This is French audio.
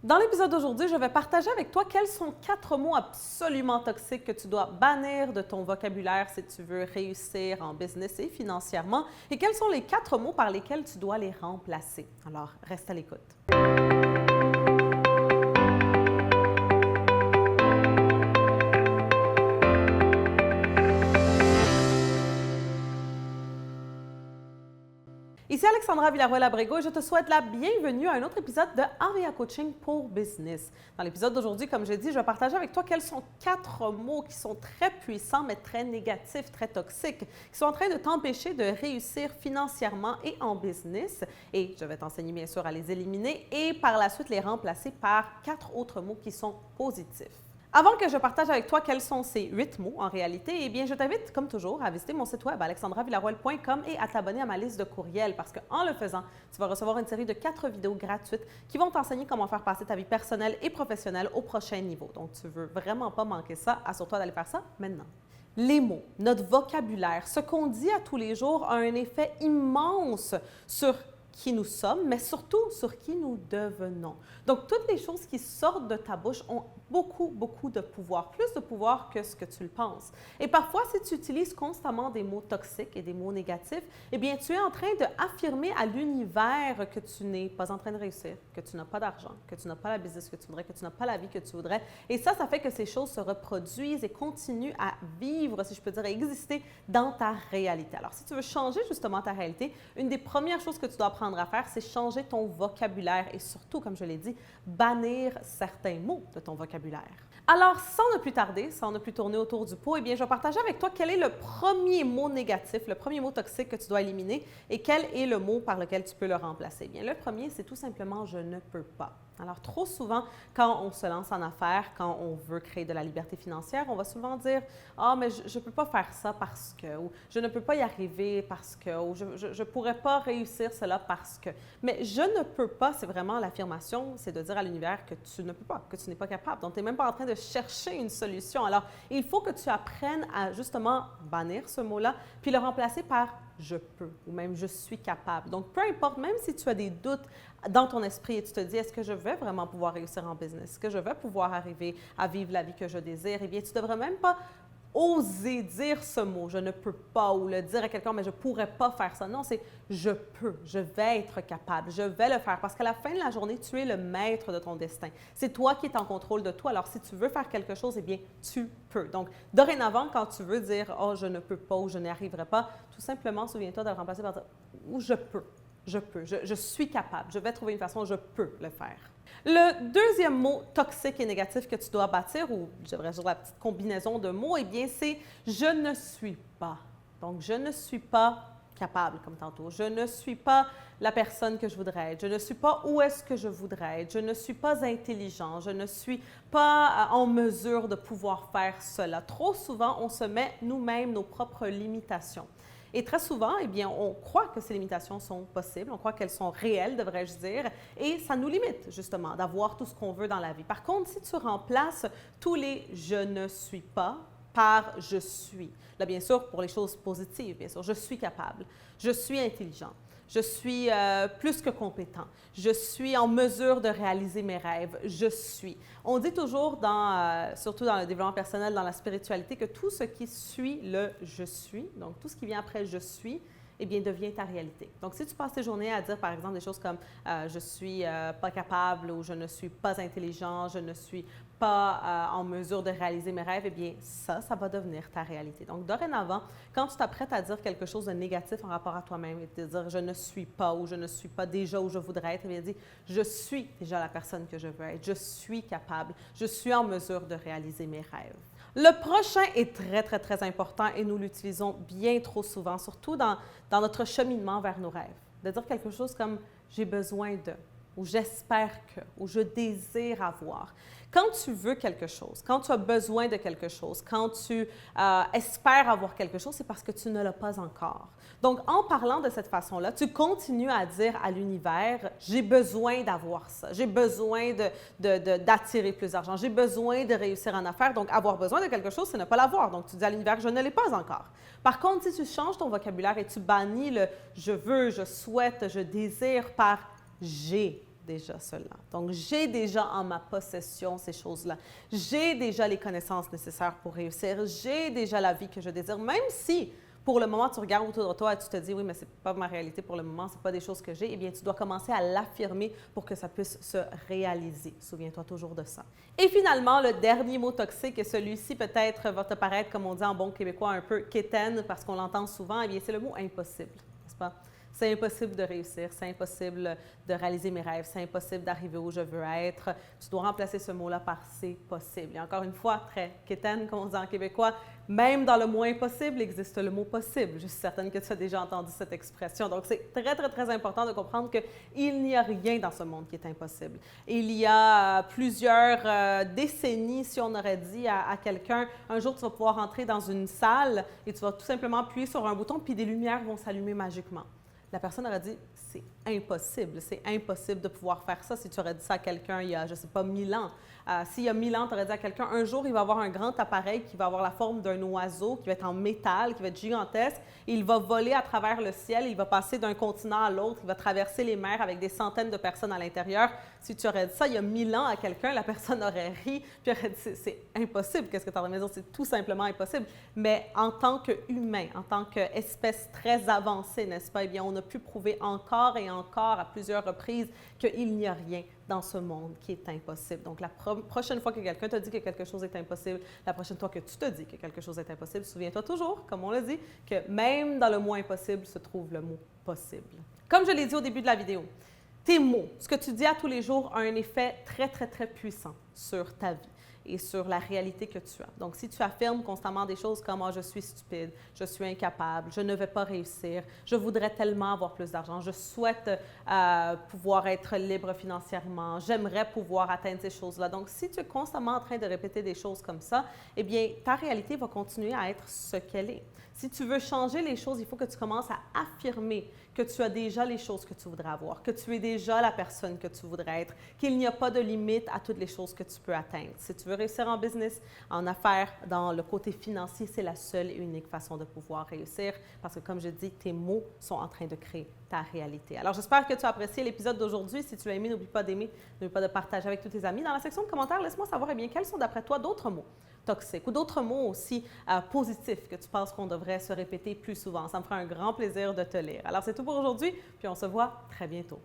Dans l'épisode d'aujourd'hui, je vais partager avec toi quels sont 4 mots absolument toxiques que tu dois bannir de ton vocabulaire si tu veux réussir en business et financièrement et quels sont les 4 mots par lesquels tu dois les remplacer. Alors, reste à l'écoute. Ici Alexandra Villaroel-Abrego et je te souhaite la bienvenue à un autre épisode de Aria Coaching pour Business. Dans l'épisode d'aujourd'hui, comme j'ai dit, je vais partager avec toi quels sont 4 mots qui sont très puissants mais très négatifs, très toxiques, qui sont en train de t'empêcher de réussir financièrement et en business. Et je vais t'enseigner bien sûr à les éliminer et par la suite les remplacer par 4 autres mots qui sont positifs. Avant que je partage avec toi quels sont ces 8 mots en réalité, eh bien, je t'invite, comme toujours, à visiter mon site web alexandravillaroel.com et à t'abonner à ma liste de courriels parce qu'en le faisant, tu vas recevoir une série de 4 vidéos gratuites qui vont t'enseigner comment faire passer ta vie personnelle et professionnelle au prochain niveau. Donc, tu ne veux vraiment pas manquer ça. Assure-toi d'aller faire ça maintenant. Les mots, notre vocabulaire, ce qu'on dit à tous les jours a un effet immense sur qui nous sommes, mais surtout sur qui nous devenons. Donc, toutes les choses qui sortent de ta bouche ont beaucoup de pouvoir, plus de pouvoir que ce que tu le penses. Et parfois, si tu utilises constamment des mots toxiques et des mots négatifs, eh bien, tu es en train d'affirmer à l'univers que tu n'es pas en train de réussir, que tu n'as pas d'argent, que tu n'as pas la business que tu voudrais, que tu n'as pas la vie que tu voudrais. Et ça fait que ces choses se reproduisent et continuent à vivre, si je peux dire, à exister dans ta réalité. Alors, si tu veux changer justement ta réalité, une des premières choses que tu dois apprendre à faire, c'est changer ton vocabulaire et surtout, comme je l'ai dit, bannir certains mots de ton vocabulaire. Alors, sans ne plus tarder, sans ne plus tourner autour du pot, eh bien, je vais partager avec toi quel est le premier mot négatif, le premier mot toxique que tu dois éliminer et quel est le mot par lequel tu peux le remplacer. Eh bien, le premier, c'est tout simplement « je ne peux pas ». Alors, trop souvent, quand on se lance en affaires, quand on veut créer de la liberté financière, on va souvent dire « Ah, mais je ne peux pas faire ça parce que » ou « je ne peux pas y arriver parce que » ou « je ne pourrais pas réussir cela parce que ». Mais « je ne peux pas », c'est vraiment l'affirmation, c'est de dire à l'univers que tu ne peux pas, que tu n'es pas capable. Donc, tu n'es même pas en train de chercher une solution. Alors, il faut que tu apprennes à justement bannir ce mot-là, puis le remplacer par « je peux » ou même « je suis capable ». Donc, peu importe, même si tu as des doutes dans ton esprit et tu te dis « est-ce que je vais vraiment pouvoir réussir en business? Est-ce que je vais pouvoir arriver à vivre la vie que je désire? » Eh bien, tu ne devrais même pas oser dire ce mot « je ne peux pas » ou le dire à quelqu'un « mais je ne pourrais pas faire ça ». Non, c'est « je peux, je vais être capable, je vais le faire » parce qu'à la fin de la journée, tu es le maître de ton destin. C'est toi qui es en contrôle de toi. Alors, si tu veux faire quelque chose, eh bien, tu peux. Donc, dorénavant, quand tu veux dire « oh, je ne peux pas » ou « je n'y arriverai pas », tout simplement, souviens-toi de le remplacer par dire « ou je peux ». Je peux, je suis capable, je vais trouver une façon, je peux le faire. Le deuxième mot toxique et négatif que tu dois bâtir, ou je devrais dire la petite combinaison de mots, eh bien, c'est « je ne suis pas ». Donc, je ne suis pas capable, comme tantôt. Je ne suis pas la personne que je voudrais être. Je ne suis pas où est-ce que je voudrais être. Je ne suis pas intelligent. Je ne suis pas en mesure de pouvoir faire cela. Trop souvent, on se met nous-mêmes nos propres limitations. Et très souvent, eh bien, on croit que ces limitations sont possibles, on croit qu'elles sont réelles, devrais-je dire, et ça nous limite justement d'avoir tout ce qu'on veut dans la vie. Par contre, si tu remplaces tous les « je ne suis pas » par « je suis », là, bien sûr, pour les choses positives, bien sûr, je suis capable, je suis intelligent, je suis plus que compétent. Je suis en mesure de réaliser mes rêves. Je suis. On dit toujours, surtout dans le développement personnel, dans la spiritualité, que tout ce qui suit le « je suis », donc tout ce qui vient après « je suis », eh bien, devient ta réalité. Donc, si tu passes tes journées à dire, par exemple, des choses comme je suis pas capable » ou « je ne suis pas intelligent »,« je ne suis pas en mesure de réaliser mes rêves », eh bien, ça va devenir ta réalité. Donc, dorénavant, quand tu t'apprêtes à dire quelque chose de négatif en rapport à toi-même et te dire « je ne suis pas » ou « je ne suis pas déjà où je voudrais être », eh bien, dis « je suis déjà la personne que je veux être, je suis capable, je suis en mesure de réaliser mes rêves ». Le prochain est très important et nous l'utilisons bien trop souvent, surtout dans notre cheminement vers nos rêves. De dire quelque chose comme « j'ai besoin de » ou « j'espère que » ou « je désire avoir ». Quand tu veux quelque chose, quand tu as besoin de quelque chose, quand tu espères avoir quelque chose, c'est parce que tu ne l'as pas encore. Donc, en parlant de cette façon-là, tu continues à dire à l'univers « j'ai besoin d'avoir ça, j'ai besoin d'attirer plus d'argent, j'ai besoin de réussir en affaires ». Donc, avoir besoin de quelque chose, c'est ne pas l'avoir. Donc, tu dis à l'univers « je ne l'ai pas encore ». Par contre, si tu changes ton vocabulaire et tu bannis le « je veux »,« je souhaite »,« je désire » par « j'ai », déjà cela. Donc, j'ai déjà en ma possession ces choses-là. J'ai déjà les connaissances nécessaires pour réussir. J'ai déjà la vie que je désire, même si pour le moment, tu regardes autour de toi et tu te dis, oui, mais ce n'est pas ma réalité pour le moment, ce n'est pas des choses que j'ai, eh bien, tu dois commencer à l'affirmer pour que ça puisse se réaliser. Souviens-toi toujours de ça. Et finalement, le dernier mot toxique, et celui-ci peut-être va te paraître, comme on dit en bon québécois, un peu quétaine, parce qu'on l'entend souvent, eh bien, c'est le mot impossible, n'est-ce pas? C'est impossible de réussir, c'est impossible de réaliser mes rêves, c'est impossible d'arriver où je veux être. Tu dois remplacer ce mot-là par c'est possible. Et encore une fois, très quétaine, comme on dit en québécois, même dans le mot impossible existe le mot possible. Je suis certaine que tu as déjà entendu cette expression. Donc, c'est très, très, très important de comprendre qu'il n'y a rien dans ce monde qui est impossible. Il y a plusieurs décennies, si on aurait dit à quelqu'un, un jour, tu vas pouvoir entrer dans une salle et tu vas tout simplement appuyer sur un bouton, puis des lumières vont s'allumer magiquement. La personne aurait dit, c'est impossible de pouvoir faire ça si tu aurais dit ça à quelqu'un il y a, je ne sais pas, 1000 ans. S'il y a 1000 ans, tu aurais dit à quelqu'un, un jour, il va avoir un grand appareil qui va avoir la forme d'un oiseau, qui va être en métal, qui va être gigantesque, et il va voler à travers le ciel, il va passer d'un continent à l'autre, il va traverser les mers avec des centaines de personnes à l'intérieur. Si tu aurais dit ça il y a 1000 ans à quelqu'un, la personne aurait ri, puis aurait dit, c'est impossible, qu'est-ce que tu as à la maison? C'est tout simplement impossible. Mais en tant qu'humain, en tant qu'espèce très avancée, n'est-ce pas? Eh bien, on a pu prouver encore et encore à plusieurs reprises qu'il n'y a rien dans ce monde qui est impossible. Donc, la prochaine fois que quelqu'un te dit que quelque chose est impossible, la prochaine fois que tu te dis que quelque chose est impossible, souviens-toi toujours, comme on l'a dit, que même dans le mot impossible se trouve le mot possible. Comme je l'ai dit au début de la vidéo, tes mots, ce que tu dis à tous les jours a un effet très, très, très puissant sur ta vie et sur la réalité que tu as. Donc, si tu affirmes constamment des choses comme « je suis stupide, je suis incapable, je ne vais pas réussir, je voudrais tellement avoir plus d'argent, je souhaite pouvoir être libre financièrement, j'aimerais pouvoir atteindre ces choses-là ». Donc, si tu es constamment en train de répéter des choses comme ça, eh bien, ta réalité va continuer à être ce qu'elle est. Si tu veux changer les choses, il faut que tu commences à affirmer que tu as déjà les choses que tu voudrais avoir, que tu es déjà la personne que tu voudrais être, qu'il n'y a pas de limite à toutes les choses que tu peux atteindre. Si tu veux réussir en business, en affaires, dans le côté financier, c'est la seule et unique façon de pouvoir réussir parce que, comme je dis, tes mots sont en train de créer ta réalité. Alors, j'espère que tu as apprécié l'épisode d'aujourd'hui. Si tu l'as aimé, n'oublie pas d'aimer, n'oublie pas de partager avec tous tes amis. Dans la section de commentaires, laisse-moi savoir, eh bien, quels sont d'après toi d'autres mots toxiques ou d'autres mots aussi positifs que tu penses qu'on devrait se répéter plus souvent. Ça me fera un grand plaisir de te lire. Alors, c'est tout pour aujourd'hui, puis on se voit très bientôt.